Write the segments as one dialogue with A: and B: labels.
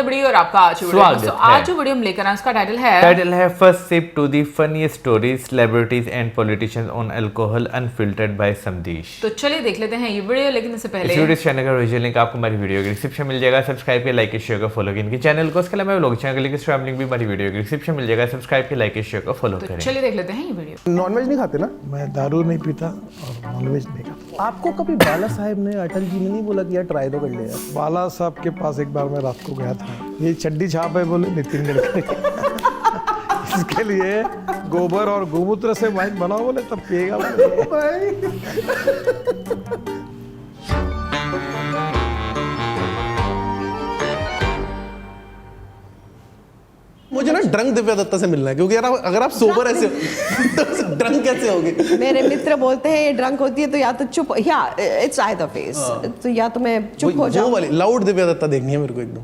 A: Video और आपका आज वीडियो।
B: स्वागत है।
A: आज जो वीडियो हम लेकर आए उसका टाइटल है
B: first sip to the funniest stories celebrities and politicians on alcohol unfiltered by Samdish.
A: तो चलिए देख लेते हैं ये वीडियो, लेकिन इससे पहले
B: इस वीडियो चैनल का ओरिजिनल लिंक आपको हमारी वीडियो के डिस्क्रिप्शन मिल जाएगा। सब्सक्राइब के लाइक शेयर का फॉलो इनके चैनल को। उसके अलावा व्लॉग चैनल का लिंक भी हमारी वीडियो के डिस्क्रिप्शन मिल जाएगा। सब्सक्राइब के लाइक शेयर का फॉलो
A: तो
B: करें।
A: चलिए देख लेते हैं ये वीडियो।
C: नॉनवेज नहीं खाते ना?
D: मैं दारू नहीं पीता और नॉनवेज नहीं खाता।
C: आपको कभी बाला साहब ने, अटल जी ने नहीं बोला कि यार ट्राई तो कर ले यार?
D: बाला साहब के पास एक बार मैं रात को गया था, ये चड्डी छाप है बोले नितिन गडकरी इसके लिए गोबर और गोमूत्र से वाइन बनाओ बोले तब पिएगा भाई।
C: मुझे ना ड्रंक दिव्या दत्ता से मिलना है, क्योंकि यार अगर आप सोबर ऐसे हो तो ड्रंक कैसे होगे?
E: मेरे मित्र बोलते हैं ये ड्रंक होती है तो या तो चुप, या इट्स आइदर फेस, तो या तो मैं चुप हो जाऊं,
C: वाली लाउड दिव्या दत्ता देखनी है मेरे को एकदम।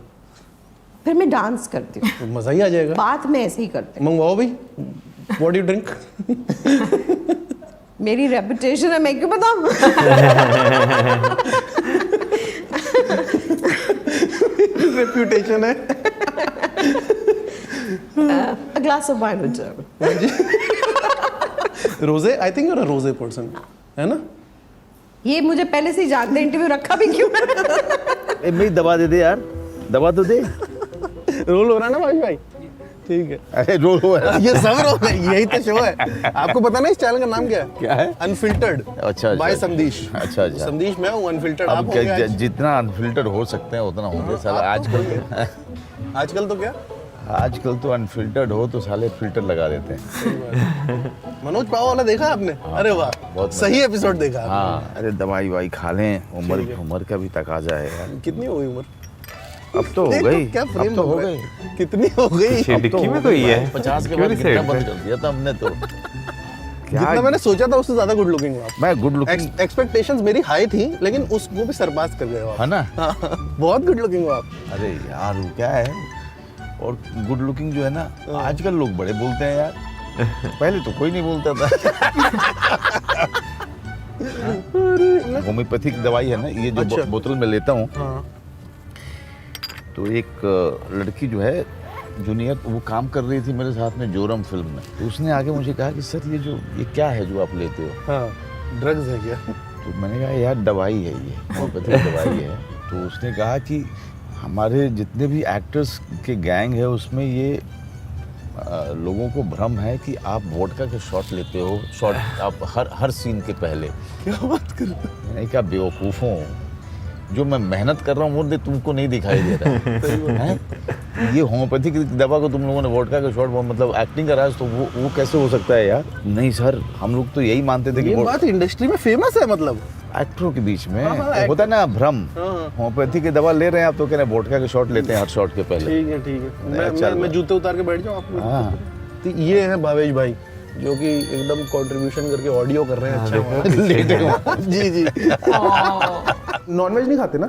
E: फिर मैं डांस करती हूँ,
C: तो मजा ही आ जाएगा।
E: बात में ऐसे ही करते हैं।
C: मंगवाओ भाई, व्हाट यू ड्रिंक?
E: मेरी रेपुटेशन है, मैं क्यों बताऊं?
C: रेपुटेशन है।
E: A glass of wine would serve.
C: Rose, I think you are a rose person, है ना?
E: ये मुझे पहले से ही जानते हैं, इंटरव्यू रखा भी क्यों?
F: मेरी दवा दे दे यार, दवा तो दे।
C: रोल हो रहा है ना भाई? ठीक है।
F: अरे रोल हो रहा है।
C: ये सब रोल है, यही तो शो है। आपको पता ना इस चैनल का नाम क्या है?
F: क्या है?
C: अनफिल्टर्ड।
F: अच्छा
C: बाय समदीश।
F: अच्छा।
C: समदीश मैं हूँ, अनफिल्टर्ड आप
F: अब
C: हो गए आज।
F: जितना अनफिल्टर हो सकते हैं उतना होंगे साला।
C: आजकल तो क्या?
F: आजकल तो अनफिल्टर्ड हो तो साले फिल्टर लगा देते हैं।
C: मनोज पाव वाला देखा आपने? अरे वाह,
F: बहुत
C: सही एपिसोड देखा आपने।
F: हाँ, अरे दवाई ववाई खा लें, उम्र का भी तकाजा है यार।
C: कितनी हो गई उम्र?
F: अब तो हो
C: देखो
F: गई,
C: क्या फ्रेम
F: अब तो हो
C: बन रहा
F: गई।
C: है। कितनी हो गई?
B: डिक्की में कोई है
F: 50 के
B: क्यों
F: बाद
B: नहीं
F: कितना
B: सेट
F: बंद
B: है?
F: कर दिया था हमने तो।
C: जितना मैंने सोचा था उससे ज्यादा गुड लुकिंग हो आप।
F: मैं गुड लुकिंग
C: एक्सपेक्टेशंस मेरी हाई थी, लेकिन उसको भी सरपास कर गए हो आप।
F: है ना?
C: हाँ, बहुत गुड लुकिंग हो आप।
F: अरे यार वो क्या है, और गुड लुकिंग जो है ना, आजकल लोग बड़े बोलते हैं यार। पहले तो कोई नहीं बोलता था। होम्योपैथिक दवाई है ना ये जो
C: अच्छा।
F: बोतल में लेता हूँ,
C: हाँ।
F: तो एक लड़की जो है जूनियर, वो काम कर रही थी मेरे साथ में जोरम फिल्म में। तो उसने आगे मुझे कहा कि सर ये क्या है जो आप लेते हो?
C: हाँ, ड्रग्स है क्या?
F: तो मैंने कहा यार दवाई है, ये होम्योपैथिक दवाई है। तो उसने कहा कि हमारे जितने भी एक्टर्स के गैंग है उसमें ये लोगों को भ्रम है कि आप वोडका के शॉट लेते हो, शॉट आप हर सीन के पहले।
C: क्या बात कर रहे हो?
F: मैंने कहा बेवकूफ़ों, जो मैं मेहनत कर रहा हूँ वो तुमको नहीं दिखाई दे रहा है। ये होम्योपैथिक दवा को तुम लोगों ने वोडका के शॉट, वो मतलब एक्टिंग का राज, तो वो कैसे हो सकता है यार? नहीं सर, हम लोग तो यही मानते थे कि
C: ये बात इंडस्ट्री में फेमस है, मतलब
F: एक्टरों के बीच में
C: हाँ,
F: होता है ना भ्रम।
C: हाँ।
F: होम्योपैथिक की दवा ले रहे हैं आप तो कह रहे हैं वोडका के शॉट लेते हैं हर शॉट के पहले।
C: ठीक है, ठीक है।
F: चल
C: मैं जूते उतार के बैठ जाऊँ आपको?
F: हाँ।
C: तो ये है भावेश भाई, जो कि एकदम कंट्रीब्यूशन करके ऑडियो कर रहे हैं। अच्छा
F: लेटे हुए।
C: जी जी। नॉनवेज नहीं खाते ना?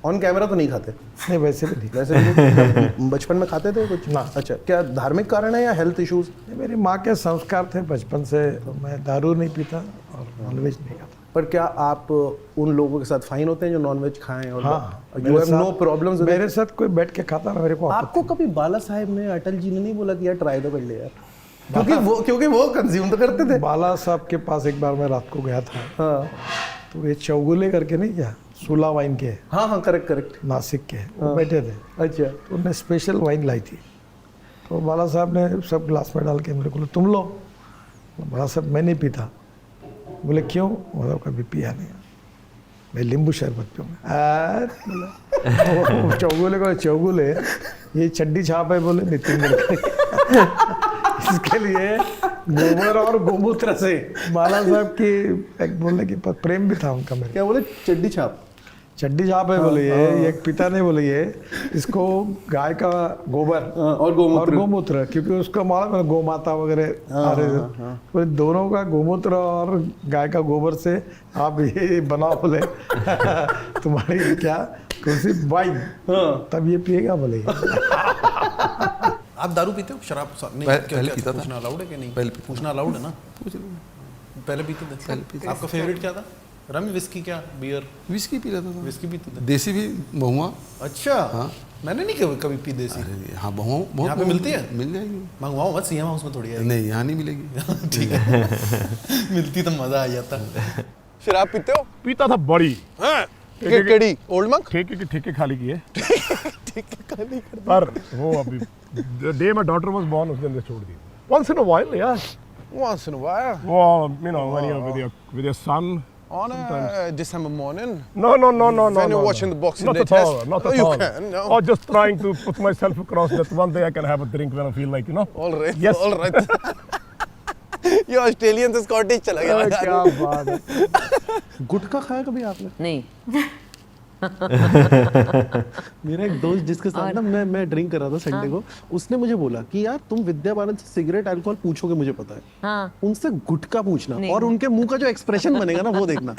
C: ऑन कैमरा तो नहीं खाते?
D: नहीं वैसे भी नहीं।
C: वैसे भी बचपन में खाते थे कुछ
D: ना।
C: अच्छा, क्या धार्मिक कारण है या हेल्थ इश्यूज?
D: ये मेरी माँ के संस्कार थे बचपन से, तो मैं दारू नहीं पीता और नॉनवेज नहीं खाता।
C: पर क्या आप उन लोगों के साथ फाइन होते हैं जो नॉनवेज खाएं? और
D: हाँ,
C: यू हैव नो प्रॉब्लम्स?
D: मेरे साथ कोई बैठ के खाता ना, मेरे को
C: आपको कभी बाला साहब ने, अटल जी ने नहीं बोला कि यार ट्राई तो कर ले यार? क्योंकि वो कंज्यूम तो करते थे।
D: बाला साहब के पास एक बार मैं रात को गया था,
C: हाँ
D: तो ये चौगुले करके नहीं क्या, सुला वाइन के,
C: हाँ हाँ, करेक्ट।
D: नासिक के, वो बैठे थे।
C: अच्छा।
D: तो उन्होंने स्पेशल वाइन लाई थी, तो बाला साहब ने सब ग्लास में डाल के मेरे को बोला तुम लो। बाला साहब मैं नहीं पीता। बोले क्यों? मतलब कभी पिया नहीं, मैं नींबू शरबत पीऊँगा। चौगुले को चौगुले, ये चड्डी छाप है बोले नितिन गडकरी इसके लिए गोबर और गोमूत्र से बाला साहब की एक बोलने की प्रेम भी था उनका मेरे।
C: क्या बोले? चड्डी छाप?
D: चड्डी छाप है बोले ये एक पिता ने बोले ये इसको गाय का गोबर
C: और
D: गोमूत्र, क्योंकि उसका मालूम है गौ माता वगैरह आ रहे थे, बोले दोनों का गोमूत्र और गाय का गोबर से आप ये बनाओ बोले तुम्हारी क्या कुर्सी वाइन, तब ये पिएगा बोले।
G: आप दारू पीते हो? शराब नहीं?
H: पहले पीता था।
G: पूछना अलाउड है कि नहीं?
H: पहले
G: पूछना अलाउड है ना? पहले पीते थे। आपका फेवरेट क्या था? रम विस्की क्या बियर
C: विस्की पी लेता था,
G: विस्की पीते थे?
C: देसी भी, बहुआ।
G: अच्छा
C: हाँ।
G: मैंने नहीं कभी पी देसी।
C: अरे हाँ, बहुआ बहुत
G: यहाँ पे मिलती है?
C: मिल जाएगी।
G: मंगवाओ मत, सीएम हाउस में थोड़ी है।
C: नहीं, यहाँ नहीं मिलेगी।
G: ठीक है। मिलती तो मजा आ जाता।
C: शराब पीते हो?
H: पीता था बड़ी
C: केड़ी ओल्ड मंक?
H: ठेके के ठेके खाली किए
C: ठीक है, खाली कर दो।
H: पर वो अभी day my daughter was born उस दिन से छोड़ दी once in a while yeah
C: Once in a while,
H: well you know when you're with your son
C: on a December morning,
H: no
C: when
H: no,
C: you're watching the Boxing
H: not
C: Day
H: at all
C: test.
H: not
C: Oh,
H: at
C: you
H: all
C: can, no.
H: or just trying to put myself across that one day I can have a drink when I feel like you know
C: All right,
H: yes
C: all right. ये Australian से Scottish चला गया।
H: क्या बात है
C: गुटखा खाया कभी आपने?
E: नहीं।
C: मेरा एक दोस्त जिसके साथ ना मैं ड्रिंक कर रहा था संडे को, उसने मुझे बोला कि यार तुम विद्या बालन से सिगरेट अल्कोहल पूछोगे मुझे पता है,
E: हाँ।
C: उनसे गुटखा पूछना
E: नहीं।
C: और उनके मुंह का जो एक्सप्रेशन बनेगा ना वो देखना।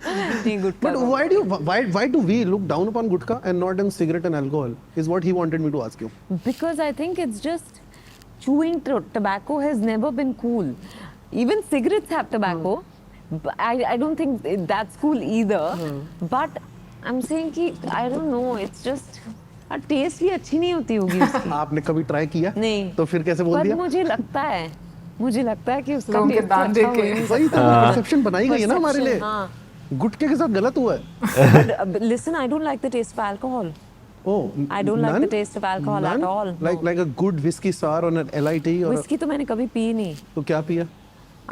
E: नहीं, गुटखा
C: But why do we look down upon gutka and not on cigarette and alcohol? Is what he wanted me to ask you.
I: Because I think it's just chewing tobacco has never been cool. Even cigarettes have tobacco. But I don't think that's cool either. But I'm saying कि I don't know. It's just taste भी अच्छी नहीं होती होगी उसकी।
C: आपने कभी try किया?
I: नहीं।
C: तो फिर कैसे बोल
I: पर
C: दिया?
I: मुझे लगता है कि उसका
A: लोगों के
I: टेस्ट
A: दांत
I: अच्छा
A: देख
I: हो
A: के।
I: ही नहीं
C: वही तो परसेप्शन बनाई गई है ना हमारे लिए।
I: हाँ।
C: गुटके के साथ गलत हुआ है।
I: But listen, I don't like the taste of alcohol.
C: Oh,
I: I don't like
C: none?
I: the taste of alcohol at
C: None?
I: all.
C: Like a good whiskey sour on an LIT or
I: Whiskey तो मैंने कभी P नहीं।
C: तो क्या पिया?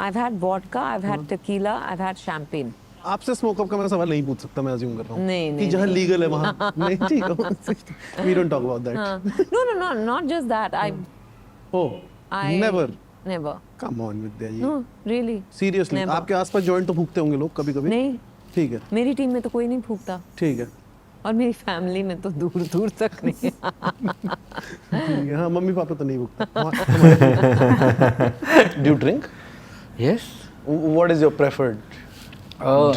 I: I've had vodka, I've had tequila, I've had champagne.
C: आपसे smoke up का मैं सवाल नहीं पूछ सकता, मैं अज्यूम कर रहा हूँ
I: नहीं,
C: कि
I: नहीं,
C: जहाँ
I: नहीं।
C: लीगल है वहाँ नहीं, ठीक है। We don't talk about that.
I: No, not just that.
C: Oh,
I: I
C: never. Come on Vidya ji.
I: No, really.
C: Seriously,
I: Never.
C: आपके आसपास जॉइंट तो फूकते होंगे लोग कभी-कभी?
I: नहीं,
C: ठीक है,
I: मेरी टीम में तो कोई नहीं फूकता
C: ठीक है।
I: और मेरी फैमिली में तो दूर दूर तक नहीं।
C: ठीक है, हाँ मम्मी पापा तो नहीं फूकते। Do you drink?
J: Yes
C: What is your preferred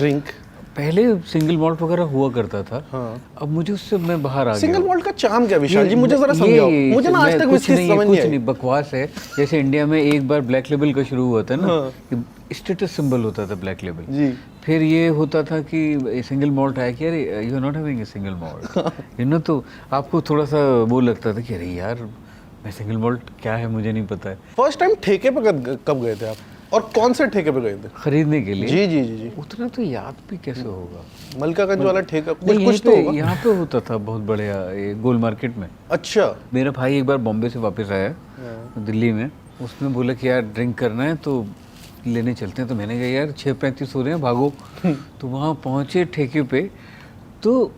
C: drink?
J: पहले सिंगल मॉल्ट वगैरह हुआ करता था।
C: हाँ।
J: अब मुझे उससे मैं बाहर आ गया
C: सिंगल
J: हूँ।
C: मॉल्ट का चार्म क्या विशाल जी,
J: ये-
C: मुझे जरा
J: ये-
C: समझाओ। मुझे ना आज
J: मैं
C: तक
J: कुछ
C: विस्की
J: नहीं,
C: समझ
J: कुछ
C: नहीं
J: नहीं
C: आई।
J: बकवास है। जैसे इंडिया में एक बार ब्लैक लेबल का शुरू हुआ था ना, स्टेटस सिंबल होता था ब्लैक लेबल।
C: जी।
J: फिर ये होता था कि सिंगल मॉल्ट है कि अरे you are not having a single malt you know, तो आपको थोड़ा सा वो लगता था कि अरे यार मैं सिंगल मॉल्ट क्या है मुझे नहीं पता है।
C: फर्स्ट टाइम ठेके पे कब गए थे आप और कौन से ठेके पे गए थे?
J: खरीदने के लिए
C: जी जी जी जी।
J: उतना तो याद भी कैसे होगा।
C: मलकागंज वाला ठेका
J: नहीं,
C: कुछ तो होगा।
J: यहाँ पे होता था बहुत बढ़िया, ये गोल मार्केट में।
C: अच्छा।
J: मेरा भाई एक बार बॉम्बे से वापस आया दिल्ली में, उसने बोला कि यार ड्रिंक करना है तो लेने चलते हैं। तो मैंने कहा यार 6:35 हो रहे हैं, भागो। तो वहाँ पहुँचे ठेके पे, तो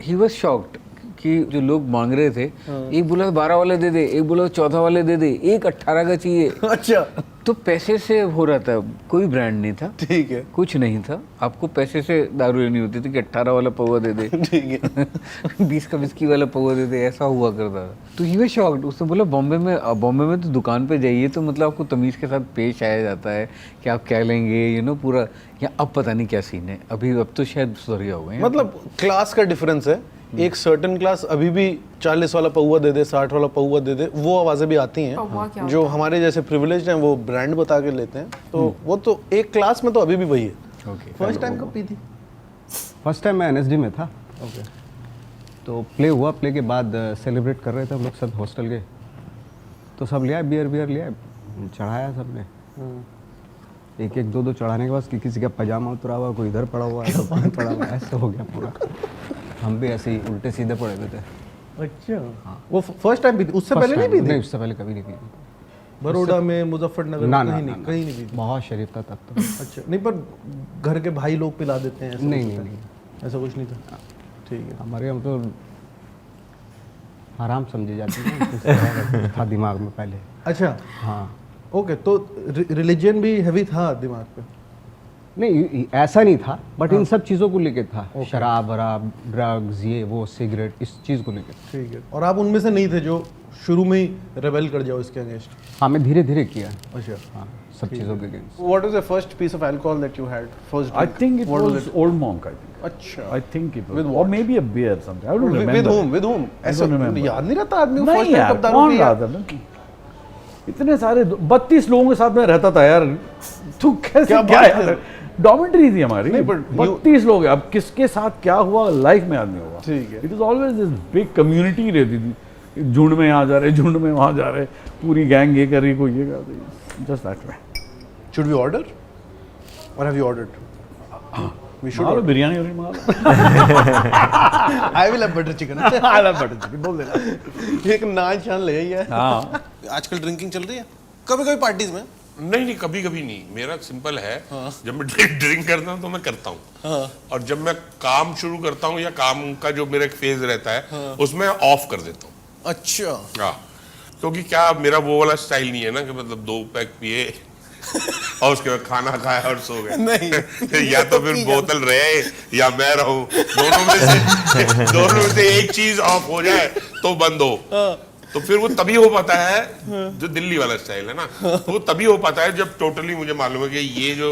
J: ही वॉज शॉक्ड कि जो लोग मांग रहे थे, एक बोला 12 वाले दे दे, एक बोला 14 वाले दे दे, एक 18 का चाहिए।
C: अच्छा।
J: तो पैसे से हो रहा था, कोई ब्रांड नहीं था,
C: ठीक है,
J: कुछ नहीं था, आपको पैसे से दारू लेनी होती थी कि 18 वाला पौवा दे दे,
C: ठीक है।
J: 20 का विस्की वाला पौवा दे दे, ऐसा हुआ करता था। तो ही वाज शॉक्ड। उसने बोला बॉम्बे में तो दुकान पे जाइए तो मतलब आपको तमीज़ के साथ पेश आया जाता है कि आप क्या लेंगे, यू नो पूरा। या अब पता नहीं क्या सीन है, अब तो शायद सुधर गया होगा।
C: मतलब क्लास का डिफरेंस है। एक सर्टेन क्लास अभी भी 40 वाला पौवा दे दे, 60 वाला पौवा दे दे, वो आवाजें भी आती हैं। जो हमारे जैसे प्रिविलेज्ड हैं वो ब्रांड बता के लेते हैं, तो वो तो एक क्लास में तो अभी भी वही है।
J: ओके।
C: फर्स्ट टाइम कब पी थी?
K: फर्स्ट टाइम मैं एनएसडी में था। ओके। तो प्ले हुआ, प्ले के बाद सेलिब्रेट कर रहे थे हम लोग सब हॉस्टल के, तो सब लिया बियर लिया, चढ़ाया सबने, एक एक दो चढ़ाने के बाद किसी का पजामा उतरा हुआ, कोई इधर पड़ा हुआ है, कोई वहाँ पड़ा हुआ है, ऐसे हो गया पूरा। हम भी ऐसे ही उल्टे सीधे पड़े हुए थे।
C: अच्छा। हाँ। वो फर्स्ट टाइम पी थी? उससे पहले नहीं पी थी?
K: नहीं, उससे पहले कभी नहीं पी थी।
C: बड़ौदा में, मुजफ्फरनगर
K: ना,
C: कहीं नहीं पी थी?
K: बहुत शरीफ था तब तो।
C: अच्छा। नहीं, पर घर के भाई लोग पिला देते हैं?
K: नहीं,
C: ऐसा कुछ नहीं था। ठीक है।
K: हमारे हम तो हराम समझी जाती है था दिमाग में पहले।
C: अच्छा।
K: हाँ।
C: ओके, तो रिलीजन भी हैवी था दिमाग पे?
K: नहीं, ऐसा नहीं था, बट इन सब चीज़ों को लेके था। शराब वराब, ड्रग्स, ये वो, सिगरेट, इस चीज़ को लेके।
C: ठीक है। और आप उनमें से नहीं थे जो शुरू में ही रेबेल कर जाओ इसके अगेंस्ट?
K: हाँ, मैं धीरे धीरे किया।
C: अच्छा।
K: हाँ, सब चीज़ों के against.
C: What was the first piece of alcohol that you had? First drink?
L: I think it
C: What
L: was Old Monk, I think.
C: अच्छा।
L: I think it was.
C: With
L: Or
C: what?
L: maybe a beer something. I don't remember.
C: With whom? ऐसा
L: remember.
C: याद नहीं रहता आदमी को
L: नहीं
C: first time
L: यार,
C: कब दारू
L: कौन
C: पिया?
L: रहा था? इतने सारे 32 लोगों के साथ में रहता था यार। तू कैसे क्या
C: बात
L: है? डॉमेंट्री थी हमारी,
C: नहीं, but
L: 32 लोग हैं। अब किसके साथ क्या हुआ लाइफ में याद नहीं होगा।
C: ठीक है।
L: It is always this big community रहती थी, झुंड में यहाँ जा रहे, झुंड में वहाँ जा रहे, पूरी गैंग ये कर रही, कोई ये कर रही, just that way.
C: Should we order? Or have you ordered? We should
L: मारो
C: order.
L: बिरयानी और मारो।
C: I will have butter chicken.
L: I love butter chicken, बोल देना।
C: एक नान शान ले आई है।
L: हाँ।
G: आजकल ड्रिंकिंग चल रही है कभी कभी पार्टीज में?
M: नहीं, कभी कभी नहीं। मेरा सिंपल है, जब मैं ड्रिंक करता हूँ तो मैं करता हूँ, और जब मैं काम शुरू करता हूँ या काम का जो मेरा एक फेज रहता है उसमें ऑफ कर देता हूँ।
G: अच्छा।
M: हाँ, क्योंकि क्या मेरा वो वाला स्टाइल नहीं है ना कि मतलब 2 पैक पिए और उसके बाद खाना खाया और सो गए।
G: नहीं।
M: या तो फिर बोतल रहे या मैं रहूं, दोनों में से एक चीज ऑफ हो जाए तो बंद हो। तो फिर वो तभी हो पाता है, जो दिल्ली वाला स्टाइल है ना, वो तभी हो पाता है जब टोटली मुझे मालूम है कि ये जो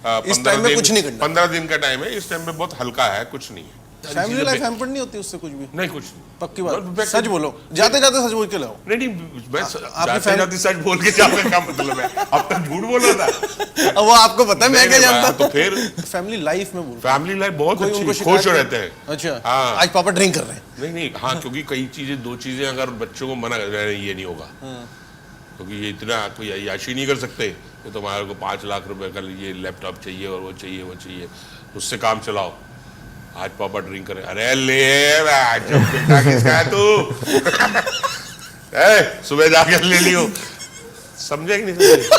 M: 15 दिन का टाइम है, इस टाइम में बहुत हल्का है, कुछ नहीं है।
G: फैमिली लाइफ हैम्पर नहीं होती उससे कुछ भी?
M: नहीं, कुछ नहीं।
G: पक्की बात, सच बोलो, जाते जाते सच बोल के लाओ।
M: नहीं, मैं जाते जाते सच बोल के जाने का मतलब है, अब तक झूठ बोला था।
G: अब वो आपको पता है, मैं क्या जानता हूं।
M: तो फिर
G: फैमिली लाइफ में बोल,
M: फैमिली लाइफ बहुत अच्छी, खुश रहते हैं।
G: अच्छा,
M: हाँ।
G: आज पापा ड्रिंक कर रहे हैं?
M: नहीं, हाँ, क्योंकि कई चीजें, 2 चीजें अगर बच्चों को मना कर, ये नहीं होगा, क्योंकि ये इतना कोई अय्याशी नहीं कर सकते कि तुम्हारे को 5 लाख रुपए का ये लैपटॉप चाहिए और वो चाहिए, उससे काम चलाओ। आज पापा ड्रिंक करे, अरे ले बेटा, किसका है तू? सुबह जाके ले लियो। समझे कि नहीं समझे?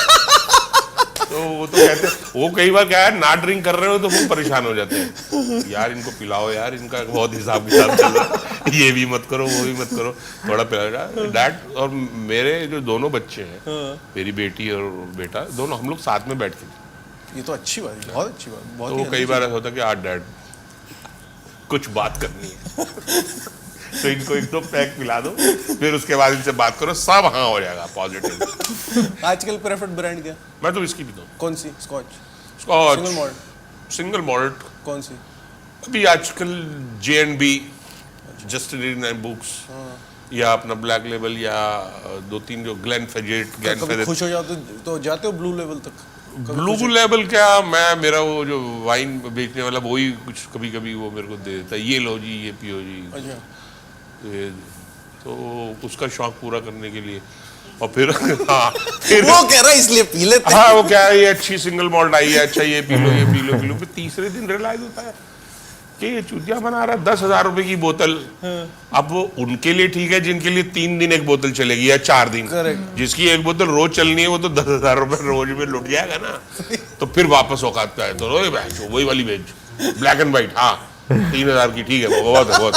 M: तो वो तो कहते, वो कई बार क्या है, ना ड्रिंक कर रहे हो तो वो परेशान हो जाते हैं, यार इनको पिलाओ यार, इनका बहुत हिसाब किताब चल रहा है, ये भी मत करो, वो भी मत करो, थोड़ा पिलाओ। डैड और मेरे जो दोनों बच्चे हैं, मेरी बेटी और बेटा, दोनों हम लोग साथ में बैठ के,
G: ये तो अच्छी बात है, बहुत अच्छी बात। बहुत
M: तो कई बार ऐसा होता है कि आज डैड कुछ बात करनी है तो इनको 1-2 पैक पिला दो, फिर उसके बाद इनसे बात करो, सब हाँ हो जाएगा पॉजिटिव।
G: आजकल प्रेफर्ड ब्रांड क्या?
M: मैं तो विस्की पीता हूँ।
G: कौन सी? स्कॉच?
M: Single malt.
G: कौन सी?
M: अभी आजकल J&B, जस्ट इन बुक्स, या अपना ब्लैक लेबल, या 2-3 जो ग्लेनफिडिट।
G: खुश हो जाओ तो जाते हो ब्लू लेवल तक?
M: ब्लू लेवल क्या, मैं, मेरा वो जो वाइन बेचने वाला वही कुछ कभी कभी वो मेरे को दे देता है, ये लो जी, ये पियो जी।
G: अच्छा।
M: तो उसका शौक पूरा करने के लिए, और फिर हाँ, फिर
G: वो कह रहा है इसलिए पी लेते हैं।
M: हाँ, वो क्या है, ये अच्छी सिंगल मॉल्ट आई है, अच्छा ये पी लो, ये पी लो। फिर तीसरे दिन रियलाइज होता है कि ये चूतिया बना रहा है 10,000 रुपए की बोतल। अब वो उनके लिए ठीक है जिनके लिए 3 दिन एक बोतल चलेगी या 4 दिन, जिसकी एक बोतल रोज चलनी है वो तो 10,000 रुपए रोज में लुट जाएगा ना। तो फिर वापस औकात पे आए तो रोए बैच, वही वाली बेच, ब्लैक एंड व्हाइट, हाँ 3,000 की, ठीक है, बहुत है, बहुत।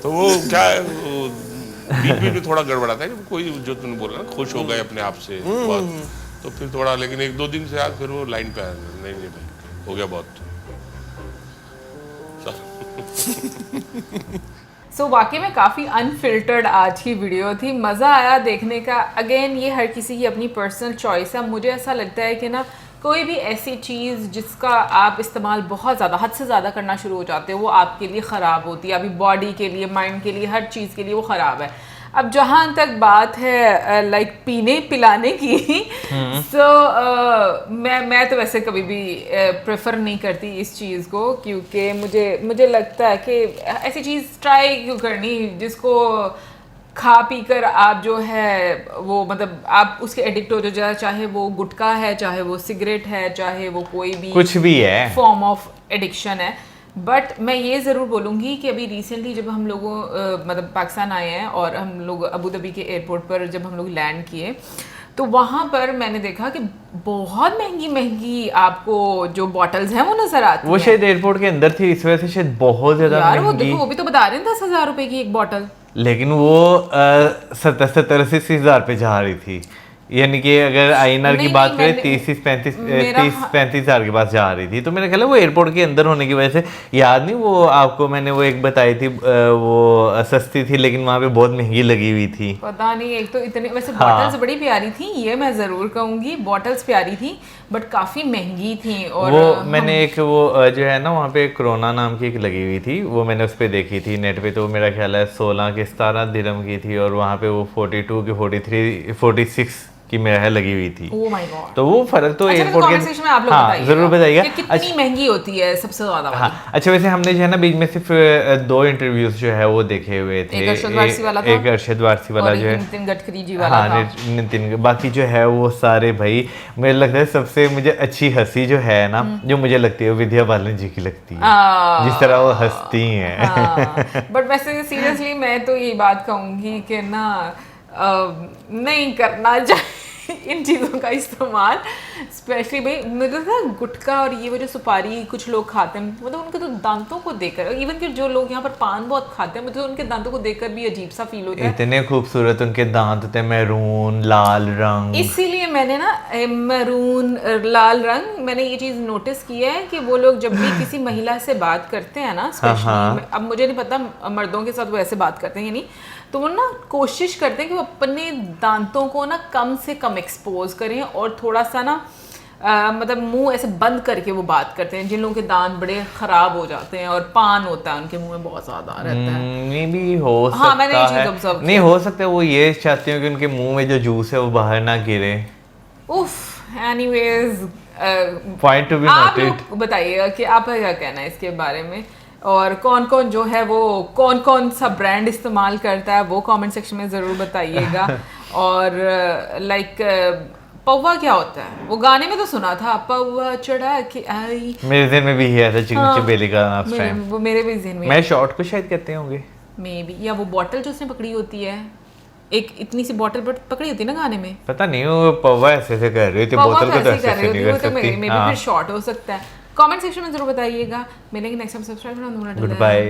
M: तो वो क्या है, बीच में थोड़ा गड़बड़ाता है, कोई जो तुमने बोला ना, खुश हो गए अपने आप से बहुत, तो फिर थोड़ा, लेकिन 1-2 दिन से आज फिर वो लाइन पे आया, नहीं भाई हो गया बहुत।
A: सो वाकई में काफ़ी अनफिल्टर्ड आज की वीडियो थी, मज़ा आया देखने का। अगेन ये हर किसी की अपनी पर्सनल चॉइस है। मुझे ऐसा लगता है कि ना, कोई भी ऐसी चीज़ जिसका आप इस्तेमाल बहुत ज़्यादा, हद से ज़्यादा करना शुरू हो जाते हो, वो आपके लिए ख़राब होती है। अभी बॉडी के लिए, माइंड के लिए, हर चीज़ के लिए वो ख़राब है। अब जहाँ तक बात है लाइक पीने पिलाने की, सो मैं तो वैसे कभी भी प्रेफर नहीं करती इस चीज़ को, क्योंकि मुझे लगता है कि ऐसी चीज़ ट्राई क्यों करनी जिसको खा पी कर आप जो है वो, मतलब आप उसके एडिक्ट हो जाए, चाहे वो गुटखा है, चाहे वो सिगरेट है, चाहे वो कोई भी
B: कुछ भी है,
A: फॉर्म ऑफ एडिक्शन है। बट मैं ये ज़रूर बोलूँगी कि अभी रिसेंटली जब हम लोगों मतलब पाकिस्तान आए हैं और हम लोग अबू धाबी के एयरपोर्ट पर जब हम लोग लैंड किए, तो वहाँ पर मैंने देखा कि बहुत महंगी आपको जो बॉटल्स हैं वो नजर आती हैं।
B: वो शायद एयरपोर्ट के अंदर थी, इस वजह से शायद बहुत ज़्यादा
A: यार वो
B: महंगी।
A: देखो, वो भी तो बता रहे हैं 10,000 रुपए की एक बॉटल,
B: लेकिन वो 70-80 पे जा रही थी। यानी कि अगर INR की बात करें 30-35 हज़ार के पास जा रही थी। तो मेरा ख्याल है वो एयरपोर्ट के अंदर होने की वजह से, याद नहीं वो आपको मैंने वो एक बताई थी, वो सस्ती थी लेकिन वहाँ पे बहुत महंगी लगी हुई थी।
A: पता नहीं, एक तो इतने वैसे बॉटल्स बड़ी प्यारी थी, ये मैं ज़रूर कहूँगी, बॉटल्स प्यारी थी बट काफ़ी महंगी थी। और
B: वो मैंने एक वो जो है ना, वहाँ पे कोरोना नाम की एक लगी हुई थी, वो मैंने उस पर देखी थी नेट पे, तो मेरा ख्याल है 16 के 17 दिरहम की थी, और वहाँ पे वो 42 के 43 46 की मेरा लगी हुई थी।
A: Oh my God.
B: तो वो फर्क तो एयरपोर्ट
A: कमेंट सेक्शन में आप लोग बताइएगा
B: जरूर बताइएगा
A: कि कितनी महंगी होती है सबसे ज्यादा वाली।
B: हाँ अच्छा, वैसे हमने जो है ना बीच में सिर्फ 2 इंटरव्यूज जो है वो देखे हुए थे।
A: एक अरशद वारसी वाला था,
B: एक अरशद वारसी वाला जो है,
A: नितिन गडकरी जी वाला था।
B: हाँ नितिन, बाकी जो है वो सारे भाई मुझे लगता है सबसे मुझे अच्छी हंसी जो है ना जो मुझे लगती है विद्या बालन जी की लगती है, जिस तरह वो हंसती हैं।
A: बट वैसे सीरियसली मैं तो यही बात कहूँगी कि ना नहीं करना चाहिए इन चीज़ों का इस्तेमाल, स्पेशली भाई मतलब ना गुटखा और ये वो जो सुपारी कुछ लोग खाते हैं, मतलब उनके तो दांतों को देखकर, इवन कि जो लोग यहाँ पर पान बहुत खाते हैं मतलब उनके दांतों को देखकर भी अजीब सा फील होता है।
B: इतने खूबसूरत उनके दांत होते हैं, मैरून लाल रंग।
A: इसीलिए मैंने ना मैरून लाल रंग, मैंने ये चीज़ नोटिस की है कि वो लोग जब भी किसी महिला से बात करते हैं ना, स्पेशली अब मुझे नहीं पता मर्दों के साथ वो ऐसे बात करते हैं या नहीं, तो वो ना कोशिश करते हैं कि वो अपने दांतों को ना कम से कम एक्सपोज करें और थोड़ा सा ना मतलब मुंह ऐसे बंद करके वो बात करते हैं। जिन लोगों के दांत बड़े खराब हो जाते हैं और पान होता है उनके मुंह में बहुत ज्यादा रहता है,
B: मे भी हो सकता
A: हाँ, मैंने ये चीज़
B: है,
A: ऑब्जर्व
B: नहीं हो सकता है वो ये चाहते हो कि उनके मुंह में जो जूस है वो बाहर ना गिरे।
A: उफ एनीवेज
B: पॉइंट टू बी
A: आप
B: नोटेड।
A: लोग बताइएगा कि आपका क्या कहना है इसके बारे में, और कौन कौन जो है वो कौन सा ब्रांड इस्तेमाल करता है वो कमेंट सेक्शन में ज़रूर बताइएगा। और लाइक पौवा क्या होता है, वो गाने में तो सुना था, पौवा चढ़ा के आई,
B: मेरे ज़हन में भी है ऐसा चिकन चबेली का उस टाइम,
A: वो मेरे भी ज़हन में
B: मैं शॉर्ट को शायद कहते होंगे
A: मे बी, या वो बॉटल जो उसने पकड़ी होती है, एक इतनी सी बॉटल पकड़ी होती है ना गाने में,
B: पता नहीं वो पौवा ऐसे से कर रही थी, बोतल को तो ऐसे से नहीं कर सकती।
A: मे बी फिर शॉर्ट हो सकता है। कमेंट सेक्शन में जरूर बताइएगा। मिलेंगे नेक्स्ट टाइम, सब्सक्राइब करना।
B: Good bye.